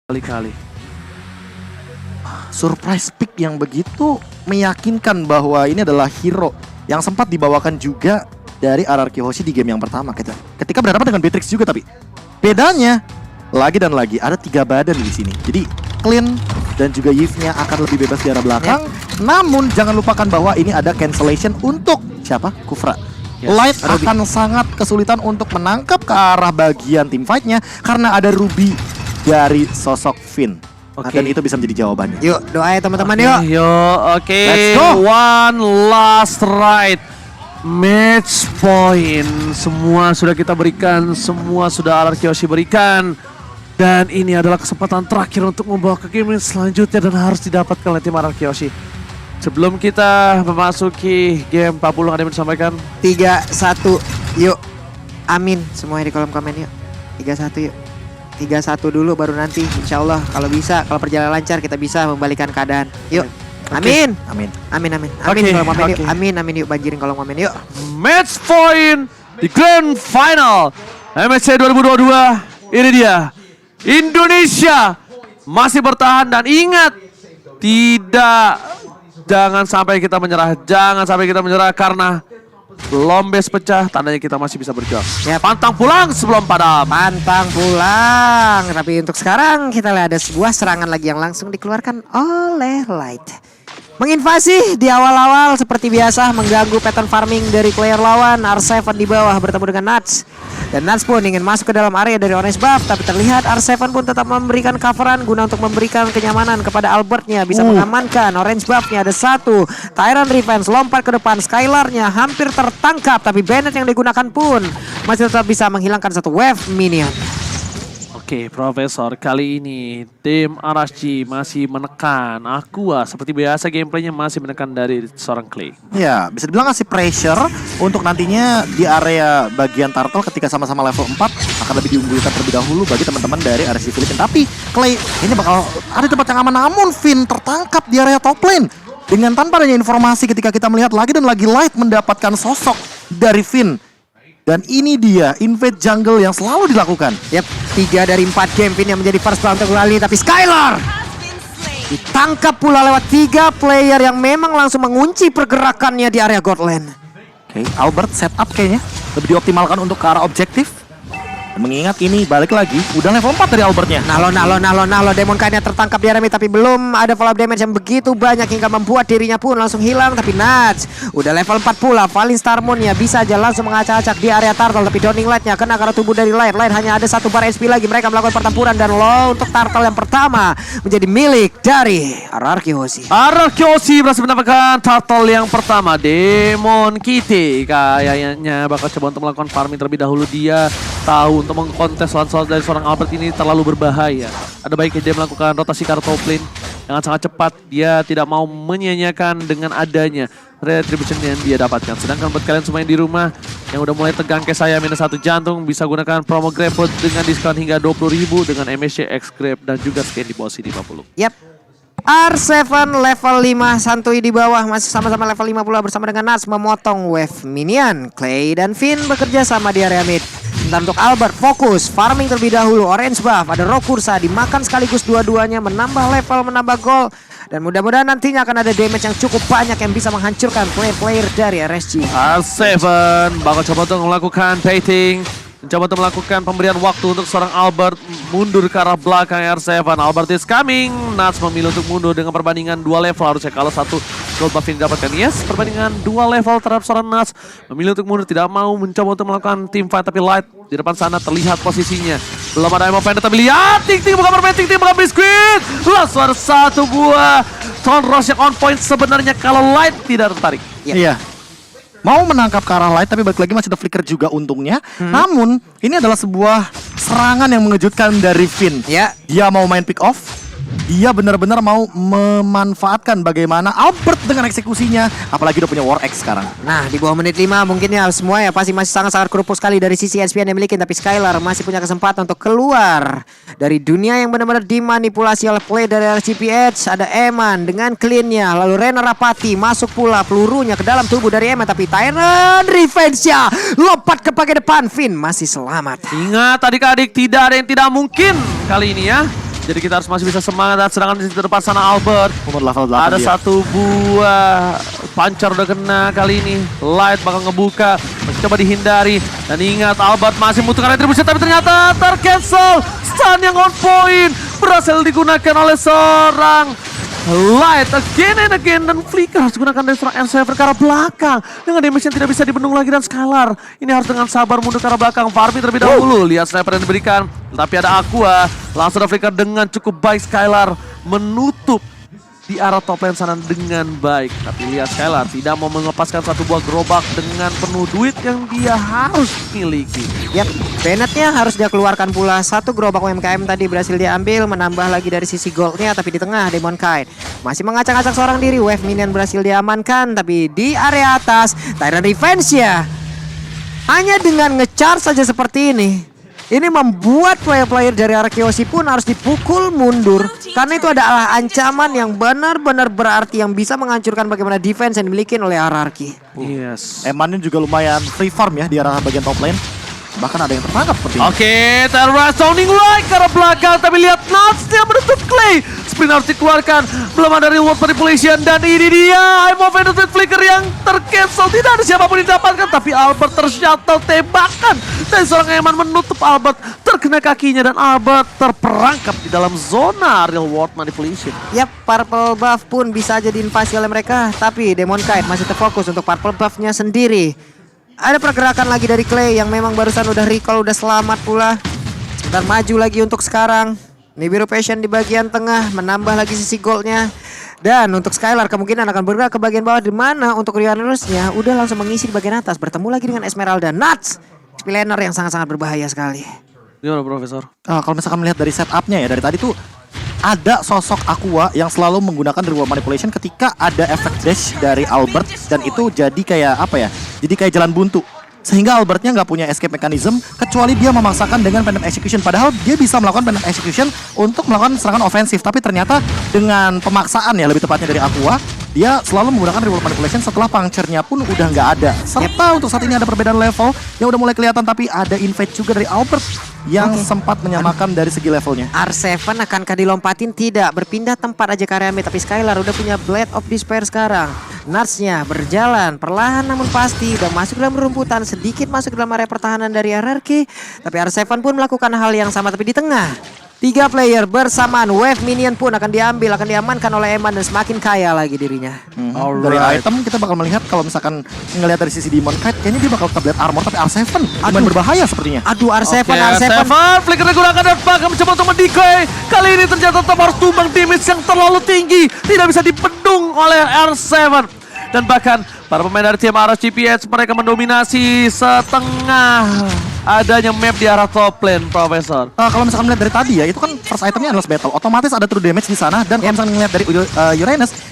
Kali-kali. Surprise pick yang begitu meyakinkan bahwa ini adalah hero yang sempat dibawakan juga dari RRQ Hoshi di game yang pertama ketika berhadapan dengan Beatrix juga, tapi bedanya lagi dan lagi ada 3 badan di sini. Jadi Clean dan juga Yves-nya akan lebih bebas di arah belakang. Namun jangan lupakan bahwa ini ada cancellation untuk siapa? Kufra. Yes, Light akan sangat kesulitan untuk menangkap ke arah bagian team fight-nya karena ada Ruby dari sosok Finn. Dan itu bisa menjadi jawabannya. Yuk, doa ya teman-teman yuk. Oke. Let's go. One last ride. Match point. Semua sudah kita berikan, semua sudah RRQ Hoshi berikan. Dan ini adalah kesempatan terakhir untuk membawa ke game selanjutnya dan harus didapatkan oleh tim RRQ Hoshi. Sebelum kita memasuki game, Pak Pulung ada yang disampaikan? 3-1 yuk. Amin semuanya di kolom komen yuk. 3-1 yuk. 3-1 dulu baru nanti insya Allah kalau bisa, kalau perjalanan lancar kita bisa membalikan keadaan. Yuk. Amin. Amin. Amin amin. Amin Oke, kolom komen yuk. oke. Amin amin yuk, banjirin kolom komen yuk. Match point di Grand Final MSC 2022. Ini dia. Indonesia masih bertahan dan ingat, jangan sampai kita menyerah. Jangan sampai kita menyerah karena Lombes pecah, tandanya kita masih bisa berjuang. Ya, Pantang pulang sebelum padam. pantang pulang. Tapi untuk sekarang kita lihat ada sebuah serangan lagi yang langsung dikeluarkan oleh Light. Menginvasi di awal-awal seperti biasa, mengganggu pattern farming dari player lawan. R7 di bawah bertemu dengan Nuts. Dan Nuts pun ingin masuk ke dalam area dari Orange Buff, tapi terlihat R7 pun tetap memberikan coveran guna untuk memberikan kenyamanan kepada Albertnya. Bisa mengamankan Orange Buff-nya, ada 1. Tyrant Revenge lompat ke depan, Skylar-nya hampir tertangkap, tapi Bennett yang digunakan pun masih tetap bisa menghilangkan 1 wave minion. Oke, Profesor, kali ini tim RSG masih menekan Aqua. Seperti biasa gameplaynya masih menekan dari seorang Clay. Ya, bisa dibilang ngasih pressure untuk nantinya di area bagian turtle ketika sama-sama level 4 akan lebih diunggulkan terlebih dahulu bagi teman-teman dari RSG Filipina. Tapi Clay ini bakal ada di tempat yang aman, namun Finn tertangkap di area top lane. Dengan tanpa adanya informasi ketika kita melihat lagi dan lagi Light mendapatkan sosok dari Finn. Dan ini dia invade jungle yang selalu dilakukan. Yap, 3 dari 4 game Finn yang menjadi first round kali, tapi Skylar ditangkap pula lewat 3 player yang memang langsung mengunci pergerakannya di area God Lane. Oke, Albert setup kayaknya lebih dioptimalkan untuk ke arah objektif. Mengingat ini balik lagi, udah level 4 dari Albertnya. Nalo, Demon Kainnya tertangkap di area mid, tapi belum ada follow up damage yang begitu banyak hingga membuat dirinya pun langsung hilang. Tapi Nuts udah level 4 pula, Valin Starmoon-nya bisa aja langsung mengacak-acak di area turtle, tapi Downing Light-nya kena karena tubuh dari Light. Light hanya ada 1 bar HP lagi, mereka melakukan pertempuran dan low untuk turtle yang pertama menjadi milik dari RRQ Hoshi. RRQ Hoshi berhasil mendapatkan turtle yang pertama. Demon Kitty kayaknya bakal coba untuk melakukan farming terlebih dahulu. Dia tahu untuk mengkontes lawan dari seorang Albert ini terlalu berbahaya. Ada baiknya dia melakukan rotasi ke arah top lane yang sangat cepat. Dia tidak mau menyia-nyiakan dengan adanya retribution yang dia dapatkan. Sedangkan buat kalian semua yang di rumah yang udah mulai tegang kayak saya minus 1 jantung, bisa gunakan promo GrabFood dengan diskon hingga 20.000 dengan MSC X Grab dan juga scan di bawah sini 50. Yap. R7 level 5 santuy di bawah, masih sama-sama level 5 pula bersama dengan Nuts memotong wave minion. Clay dan Finn bekerja sama di area mid. Sementara untuk Albert fokus farming terlebih dahulu. Orange buff, ada Rokursa dimakan sekaligus dua-duanya, menambah level, menambah gol. Dan mudah-mudahan nantinya akan ada damage yang cukup banyak yang bisa menghancurkan player-player dari RSG. R7 bakal coba untuk melakukan baiting, mencoba untuk melakukan pemberian waktu untuk seorang Albert mundur ke arah belakang. R7, Albert is coming. Nuts memilih untuk mundur dengan perbandingan 2 level. Harusnya kalau 1 gold buff ini didapatkan. Yes, perbandingan 2 level terhadap seorang Nuts. Memilih untuk mundur, tidak mau mencoba untuk melakukan team fight. Tapi Light di depan sana terlihat posisinya. Belum ada yang mau pendek, tapi lihat Ting-Ting bukan bermain, Ting-Ting bukan biskuit. Langsung ada 1 buah Thorn Rose yang on point sebenarnya kalau Light tidak tertarik. Iya. Mau menangkap ke arah Light, tapi balik lagi masih ada flicker juga untungnya. Namun ini adalah sebuah serangan yang mengejutkan dari Finn. Ya. Dia mau main pick off. Dia benar-benar mau memanfaatkan bagaimana Albert dengan eksekusinya. Apalagi udah punya War X sekarang. Nah, di bawah menit 5 mungkin ya semua ya pasti masih sangat-sangat kerupuk sekali dari sisi SPN yang dimiliki. Tapi Skylar masih punya kesempatan untuk keluar dari dunia yang benar-benar dimanipulasi oleh play dari RCPH. Ada Eman dengan clean-nya. Lalu Rena Rapati masuk pula pelurunya ke dalam tubuh dari Eman. Tapi Tyrant Revenge-nya lompat ke bagian depan. Finn masih selamat. Ingat adik-adik, tidak ada yang tidak mungkin kali ini ya. Jadi kita harus masih bisa semangat. Dan sedangkan di depan sana Albert. Umur level 8 Ada dia. satu buah pancar udah kena kali ini. Light bakal ngebuka. Masih coba dihindari. Dan ingat Albert masih membutuhkan retribusi. Tapi ternyata tercancel. Stun yang on point. Berhasil digunakan oleh seorang Light again and again. Dan Flicker harus gunakan dari seorang R7 ke arah belakang. Dengan damage yang tidak bisa dibendung lagi. Dan Skylar ini harus dengan sabar mundur ke arah belakang. Farming terlebih dahulu. Lihat sniper yang diberikan. Tapi ada Aqua. Langsung ada Flicker dengan cukup baik. Skylar menutup di arah top lane sana dengan baik. Tapi lihat Skylar tidak mau melepaskan satu buah gerobak dengan penuh duit yang dia harus miliki. Yap, Bennett-nya harus dia keluarkan pula. Satu gerobak UMKM tadi berhasil diambil, menambah lagi dari sisi goldnya. Tapi di tengah Demon Kite masih mengacak-acak seorang diri. Wave minion berhasil diamankan, tapi di area atas Tyrant Revenge ya hanya dengan nge-charge saja seperti ini membuat player-player dari Arkeosi pun harus dipukul mundur. Karena itu adalah ancaman yang benar-benar berarti yang bisa menghancurkan bagaimana defense yang dimiliki oleh Ararki. Yes. Emannya juga lumayan free farm ya di arah bagian top lane. Bahkan ada yang tertangkap seperti ini. Oke, Terra sounding right ke arah belakang. Tapi lihat Nuts dia menutup Clay. Spin harus dikeluarkan. Belum ada reward manipulation. Dan ini dia I'm of Ended Flicker yang tercancel. Tidak ada siapapun yang didapatkan. Tapi Albert tershuttle tembakan. Dan seorang Eman menutup Albert. Terkena kakinya dan Albert terperangkap di dalam zona reward manipulation. Yap, purple buff pun bisa jadi invasi oleh mereka. Tapi Demon Kite masih terfokus untuk purple buffnya sendiri. Ada pergerakan lagi dari Clay yang memang barusan udah recall, udah selamat pula. Sebentar maju lagi untuk sekarang. Nibiru Passion di bagian tengah menambah lagi sisi goldnya. Dan untuk Skylar kemungkinan akan bergerak ke bagian bawah, di mana untuk Rhiannon-nya udah langsung mengisi di bagian atas. Bertemu lagi dengan Esmeralda. Nuts! Spillener yang sangat-sangat berbahaya sekali. Gimana Profesor? Kalau misalkan melihat dari setupnya ya dari tadi tuh ada sosok Aqua yang selalu menggunakan reward manipulation ketika ada efek dash dari Albert, dan itu jadi kayak apa ya? Jadi kayak jalan buntu. Sehingga Albertnya nggak punya escape mechanism kecuali dia memaksakan dengan pendant execution. Padahal dia bisa melakukan pendant execution untuk melakukan serangan ofensif. Tapi ternyata dengan pemaksaan ya lebih tepatnya dari Aqua, dia selalu menggunakan reward manipulation setelah puncture-nya pun udah nggak ada. Serta untuk saat ini ada perbedaan level yang udah mulai kelihatan, tapi ada invade juga dari Albert yang sempat menyamakan dari segi levelnya. R7 akankah dilompatin? Tidak, berpindah tempat aja Karyame. Tapi Skylar udah punya Blade of Despair sekarang. Nuts-nya berjalan perlahan namun pasti udah masuk dalam rumputan, sedikit masuk dalam area pertahanan dari RRQ. Tapi R7 pun melakukan hal yang sama, tapi di tengah 3 player bersamaan. Wave minion pun akan diambil, akan diamankan oleh Eman dan semakin kaya lagi dirinya. Dari item kita bakal melihat kalau misalkan ngelihat dari sisi Demon Kite, kayaknya dia bakal ke Blade Armor, tapi R7 lumayan berbahaya sepertinya. Aduh, R7, Oke, R7. Flicker digunakan dan bakal mencoba untuk mendecoy. Kali ini ternyata tetap harus tumbang damage yang terlalu tinggi. Tidak bisa dibendung oleh R7. Dan bahkan para pemain dari tim RSGPH mereka mendominasi setengah adanya map di arah top lane, Profesor. Kalau misalkan melihat dari tadi ya, itu kan first itemnya adalah battle, otomatis ada true damage di sana. Dan kalau misalkan melihat dari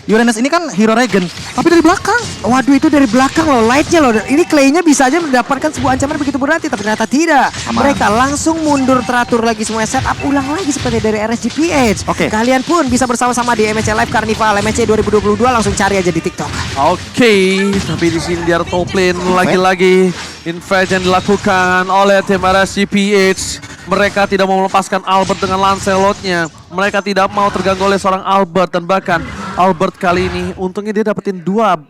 Uranus ini kan hero regen, tapi dari belakang. Waduh, itu dari belakang loh, lightnya loh. Ini Clay-nya bisa aja mendapatkan sebuah ancaman begitu berarti, tapi ternyata tidak. Aman. Mereka langsung mundur, teratur lagi semuanya, setup ulang lagi seperti dari RSGPH. Oke. Kalian pun bisa bersama-sama di MSC Live Carnival MSC 2022, langsung cari aja di TikTok. Oke, tapi di sini di arah top lane lagi-lagi invade yang dilakukan oleh tim RSGPH. Mereka tidak mau melepaskan Albert dengan Lancelot-nya. Mereka tidak mau terganggu oleh seorang Albert. Dan bahkan Albert kali ini untungnya dia dapetin 2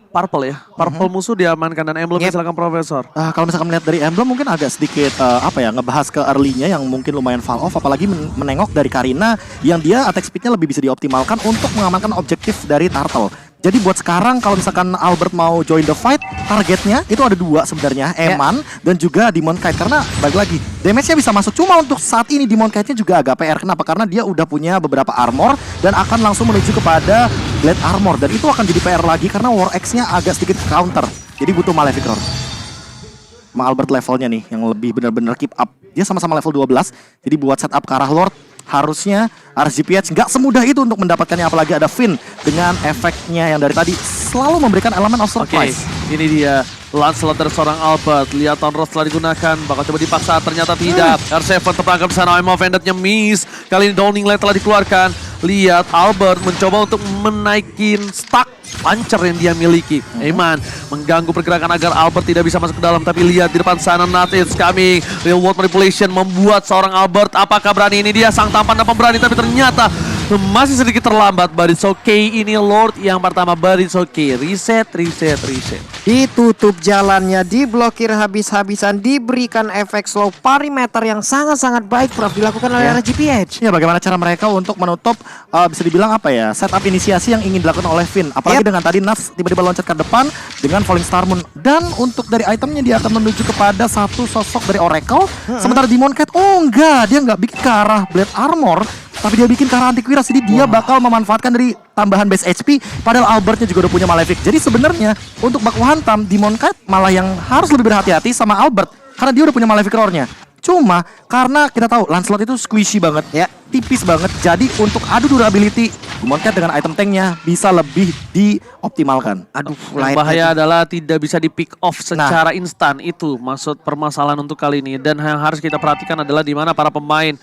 purple ya. Purple musuh diamankan dan emblemnya silakan Profesor. Kalau misalkan melihat dari emblem mungkin agak sedikit ngebahas ke early-nya yang mungkin lumayan fall off, apalagi menengok dari Karina yang dia attack speed-nya lebih bisa dioptimalkan untuk mengamankan objektif dari Turtle. Jadi buat sekarang kalau misalkan Albert mau join the fight, targetnya itu ada 2 sebenarnya, Eman dan juga Demon Kite. Karena balik lagi, damage-nya bisa masuk. Cuma untuk saat ini Demon Kite-nya juga agak PR. Kenapa? Karena dia udah punya beberapa armor dan akan langsung menuju kepada Blade Armor. Dan itu akan jadi PR lagi karena War Axe-nya agak sedikit counter. Jadi butuh Malefic Roar. Albert levelnya nih yang lebih benar-benar keep up. Dia sama-sama level 12. Jadi buat setup ke arah Lord, harusnya RSGPH nggak semudah itu untuk mendapatkannya, apalagi ada Finn dengan efeknya yang dari tadi selalu memberikan elemen of surprise. Ini dia Lancelot dari seorang Albert. Lihat Tonros setelah digunakan, bakal coba dipaksa, ternyata tidak. R7 terperangkap di sana, I'm offended-nya miss. Kali ini Downing Light telah dikeluarkan. Lihat Albert mencoba untuk menaikin stack puncher yang dia miliki. Eman mengganggu pergerakan agar Albert tidak bisa masuk ke dalam. Tapi lihat di depan sana, Nuts is coming. Real world manipulation membuat seorang Albert, apakah berani? Ini dia sang tampan dan pemberani, tapi ternyata masih sedikit terlambat. But it's okay, ini Lord yang pertama. But it's okay, reset. Ditutup jalannya, diblokir habis-habisan, diberikan efek slow perimeter yang sangat-sangat baik Prof dilakukan oleh RGPH. Ya, bagaimana cara mereka untuk menutup bisa dibilang apa ya, setup inisiasi yang ingin dilakukan oleh Finn. Apalagi dengan tadi Nuts tiba-tiba loncat ke depan dengan Falling Star Moon. Dan untuk dari itemnya dia akan menuju kepada satu sosok dari Oracle. Sementara Demon Knight, dia nggak bikin ke arah Blade Armor, tapi dia bikin ke arah Antiquiras. Jadi dia bakal memanfaatkan dari tambahan base HP, padahal Albertnya juga udah punya Malefic. Jadi sebenarnya untuk baku hantam, Demon Knight malah yang harus lebih berhati-hati sama Albert, karena dia udah punya Malefic Roar-nya. Cuma karena kita tahu Lancelot itu squishy banget, tipis banget. Jadi untuk adu durability, Demon Knight dengan item tanknya bisa lebih dioptimalkan. Yang bahaya adalah tidak bisa di pick off secara instan. Itu maksud permasalahan untuk kali ini. Dan yang harus kita perhatikan adalah di mana para pemain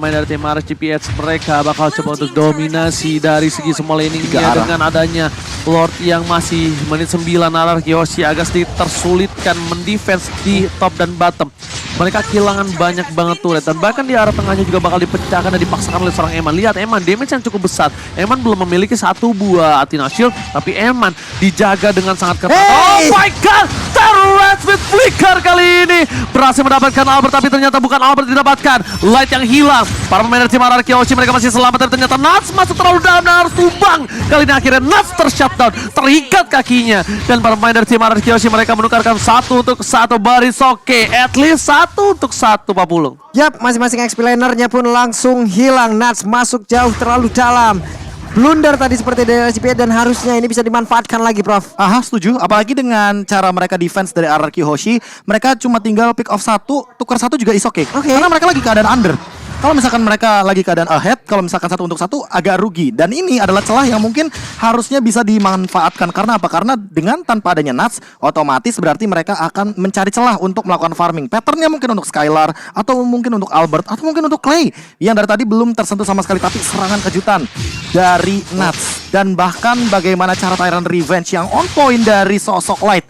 dari tim RGPH mereka bakal coba untuk dominasi dari segi semua laningnya dengan adanya Lord yang masih menit 9. Anarki Hoshi agak sedikit tersulitkan mendefense di top dan bottom. Mereka kehilangan banyak banget turret dan bahkan di arah tengahnya juga bakal dipecahkan dan dipaksakan oleh seorang Eman. Lihat Eman, damage yang cukup besar. Eman belum memiliki satu buah Athena Shield, tapi Eman dijaga dengan sangat ketat. Oh my god, Turret with Flicker kali ini berhasil mendapatkan Albert, tapi ternyata bukan Albert didapatkan. Light yang hilang. Para pemain dari tim Anarki Hoshi mereka masih selamat, tapi ternyata Nuts masuk terlalu dalam dan harus tumbang. Kali ini akhirnya Nuts tershutdown, terikat kakinya. Dan para pemain dari tim Anarki Hoshi mereka menukarkan 1 untuk 1 baris. Oke, at least 1 untuk 1 Pak Pulung. Yap, masing-masing XP lanernya pun langsung hilang. Nuts masuk jauh terlalu dalam. Blunder tadi seperti dari RGPH dan harusnya ini bisa dimanfaatkan lagi, Prof. Setuju. Apalagi dengan cara mereka defense dari Anarki Hoshi, mereka cuma tinggal pick off 1, tukar 1 juga is okay. Karena mereka lagi keadaan under. Kalau misalkan mereka lagi keadaan ahead, kalau misalkan 1 untuk 1 agak rugi. Dan ini adalah celah yang mungkin harusnya bisa dimanfaatkan. Karena apa? Karena dengan tanpa adanya Nuts, otomatis berarti mereka akan mencari celah untuk melakukan farming. Patternnya mungkin untuk Skylar, atau mungkin untuk Albert, atau mungkin untuk Clay, yang dari tadi belum tersentuh sama sekali. Tapi serangan kejutan dari Nuts. Dan bahkan bagaimana cara Tyrant Revenge yang on point dari sosok Light,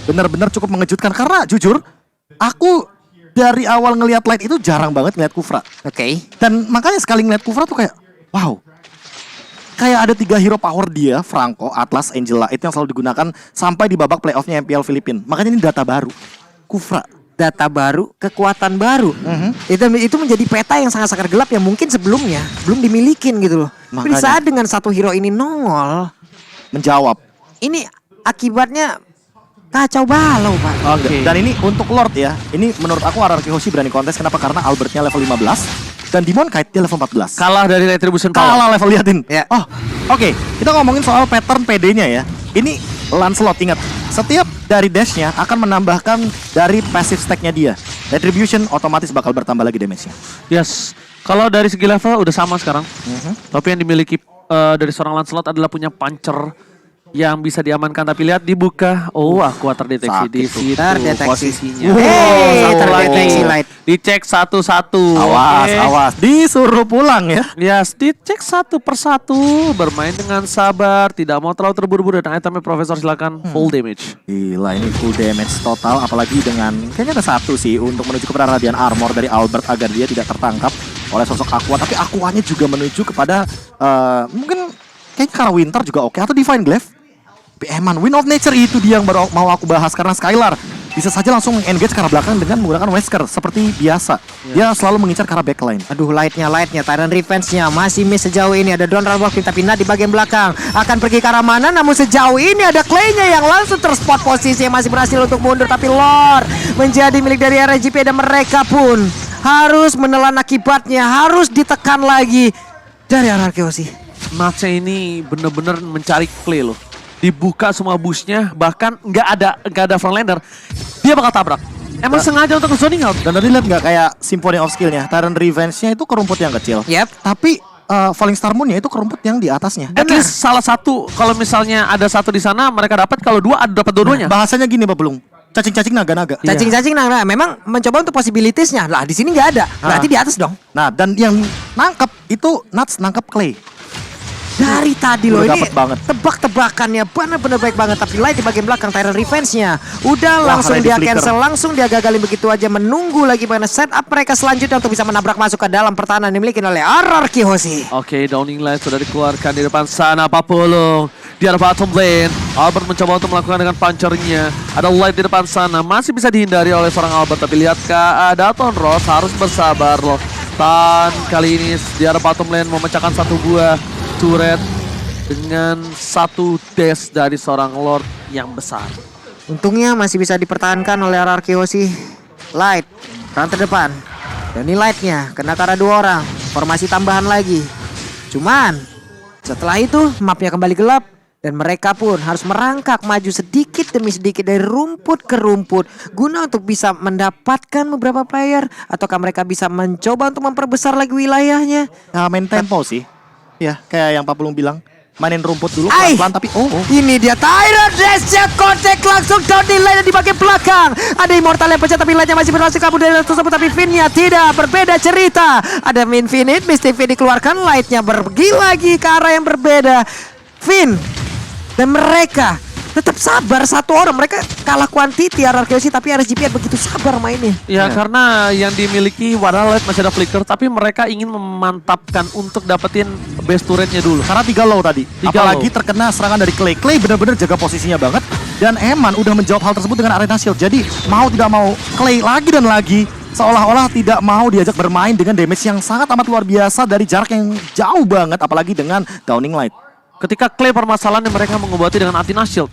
benar-benar cukup mengejutkan. Karena jujur, aku dari awal ngelihat Light itu jarang banget ngelihat Kufra. Dan makanya sekali ngelihat Kufra tuh kayak, wow. Kayak ada 3 hero power dia, Franco, Atlas, Angela. Itu yang selalu digunakan sampai di babak playoffnya MPL Filipina. Makanya ini data baru. Kufra. Data baru, kekuatan baru. Itu menjadi peta yang sangat-sangat gelap yang mungkin sebelumnya belum dimilikin gitu loh. Tapi saat dengan 1 hero ini nongol, menjawab. Ini akibatnya kacau balau, Pak. Dan ini untuk Lord ya. Ini menurut aku Anarki Hoshi berani kontes. Kenapa? Karena Albertnya level 15 dan Demon Knight dia level 14. Kalah dari Retribution Power. Kalah level, liatin. Oke. Kita ngomongin soal pattern PD-nya ya. Ini Lancelot, ingat. Setiap dari dash-nya akan menambahkan dari passive stack-nya dia. Retribution otomatis bakal bertambah lagi damage-nya. Yes. Kalau dari segi level udah sama sekarang. Tapi yang dimiliki dari seorang Lancelot adalah punya puncher yang bisa diamankan, tapi lihat dibuka. Aku terdeteksi di situ posisinya. Terdeteksi Light. Dicek satu-satu. Awas. Disuruh pulang ya. Yes, dicek 1 persatu. Bermain dengan sabar, tidak mau terlalu terburu-buru. Dan itemnya Profesor silakan full damage. Gila, ini full damage total. Apalagi dengan kayaknya ada 1 sih untuk menuju kepada Radiant Armor dari Albert agar dia tidak tertangkap oleh sosok Aqua. Tapi Aquanya juga menuju kepada mungkin kayaknya karena Winter juga oke, atau Divine Glaive. Eman, Wind of Nature itu dia yang baru mau aku bahas. Karena Skylar bisa saja langsung engage ke arah belakang dengan menggunakan Wesker seperti biasa. Dia selalu mengincar ke arah backline. Lightnya, Tyrant Revenge-nya masih miss sejauh ini. Ada Donald walking, tapi Nat di bagian belakang akan pergi ke arah mana. Namun sejauh ini ada Clay-nya yang langsung terspot posisi yang masih berhasil untuk mundur. Tapi Lord menjadi milik dari RGP dan mereka pun harus menelan akibatnya. Harus ditekan lagi dari Anarki Hoshi. Nuts ini bener-bener mencari Clay loh. Dibuka semua bushnya, bahkan nggak ada frontliner, dia bakal tabrak. Emang sengaja untuk zoning out. Dan tadi lihat nggak kayak Symphony of Skill-nya, Tyrant Revenge-nya itu ke rumput yang kecil. Tapi Falling Star Moon-nya itu ke rumput yang di atasnya. At least salah satu, kalau misalnya ada 1 di sana mereka dapat, kalau 2 ada dapat dua-duanya. Bahasanya gini Pak Belum, cacing-cacing naga-naga. Cacing-cacing naga, memang mencoba untuk possibilities-nya. Lah di sini nggak ada, berarti di atas dong. Nah, dan yang nangkep itu Nuts nangkep Clay. Dari tadi loh Udah ini dapet banget. tebak-tebakannya benar-benar baik banget. Tapi Light di bagian belakang Tyrant Revenge-nya udah Wah, langsung ready dia flicker. cancel, langsung dia gagalin begitu aja. Menunggu lagi bagaimana setup mereka selanjutnya untuk bisa menabrak masuk ke dalam pertahanan yang dimiliki oleh RRQ Hoshi. Oke, Downing Light sudah dikeluarkan di depan sana. Papulung di arah bottom lane. Albert mencoba untuk melakukan dengan punchernya. Ada Light di depan sana. Masih bisa dihindari oleh seorang Albert. Tapi lihat Daton Ross harus bersabar loh. Dan kali ini di arah bottom lane memecahkan satu buah turret dengan satu dash dari seorang Lord yang besar. Untungnya masih bisa dipertahankan oleh RRQ Hoshi. Light run terdepan. Dan ini Light-nya kena karena 2 orang. Formasi tambahan lagi. Cuman setelah itu mapnya kembali gelap. Dan mereka pun harus merangkak maju sedikit demi sedikit dari rumput ke rumput guna untuk bisa mendapatkan beberapa player. Ataukah mereka bisa mencoba untuk memperbesar lagi wilayahnya. Nah, main tempo sih. Ya, kayak yang Pak Pulung bilang. Mainin rumput dulu Ai! pelan-pelan tapi Ini dia Tyrant Dash-nya kontak langsung down di lane di bagian belakang. Ada Immortal yang pecah tapi lane-nya masih berhasil kabur dari tersebut. Tapi Finn-nya tidak, berbeda cerita. Ada Infinite, Misty Finn dikeluarkan. Light-nya pergi lagi ke arah yang berbeda. Finn dan mereka tetap sabar satu orang. Mereka kalah quantity RRQ sih, tapi RSGP begitu sabar mainnya. Ya, karena yang dimiliki Wadah Light masih ada flicker, tapi mereka ingin memantapkan untuk dapetin base turretnya dulu. karena 3 low tadi. 3 Apalagi low. terkena serangan dari Clay. Clay benar-benar jaga posisinya banget. Dan Eman udah menjawab hal tersebut dengan Arena Shield. Jadi mau tidak mau Clay lagi dan lagi seolah-olah tidak mau diajak bermain dengan damage yang sangat amat luar biasa dari jarak yang jauh banget. Apalagi dengan Downing Light. Ketika Clay permasalahannya mereka mengobati dengan Athena Shield.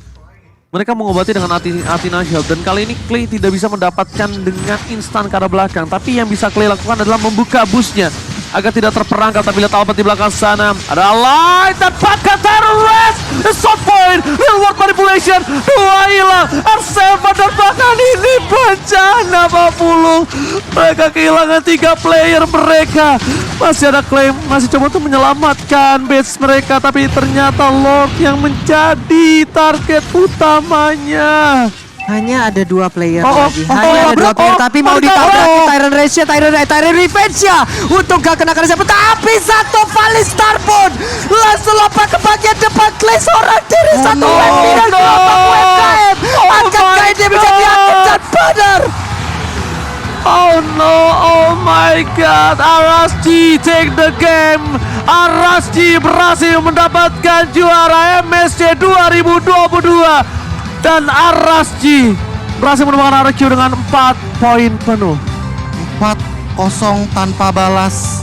Mereka mengobati dengan Athena Shield. Dan kali ini Clay tidak bisa mendapatkan dengan instan ke arah belakang. Tapi yang bisa Clay lakukan adalah membuka busnya agar tidak terperangkap. Tapi lihat Albert di belakang sana. Ada Light dan Pakat Terrorist. The shot point. Real world manipulation. 2 hilang. R7 dan bahkan ini bencana Papulung. Mereka kehilangan 3 player mereka. Masih ada Clay. Masih coba untuk menyelamatkan base mereka. Tapi ternyata Lord yang menjadi target utamanya. Hanya ada 2 player Oh, lagi. oh, Hanya oh, ada 2 oh, player. oh, Tapi mau oh, ditabrak oh. Tyrant Rage-nya, Tyrant Revenge-nya. Untuk gak kena siapa. Tapi satu Valistar pun langsung lompat ke bagian depan. Clay seorang diri. Satu no, Wemby dan no. kelompok UMKM. Oh Akankah my dia bisa diangkat dan benar? Oh no, oh my god, RSG take the game. RSG berhasil mendapatkan juara MSC 2022. Dan RSG berhasil menemukan RRQ dengan 4 poin penuh. 4-0 tanpa balas.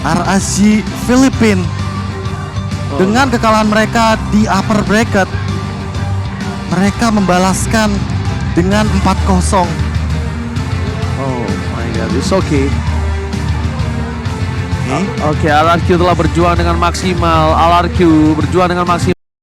RSG Filipina dengan kekalahan mereka di upper bracket, mereka membalaskan dengan 4-0. Oh my god, it's okay. Oke. Oke, RRQ telah berjuang dengan maksimal. RRQ berjuang dengan maksimal.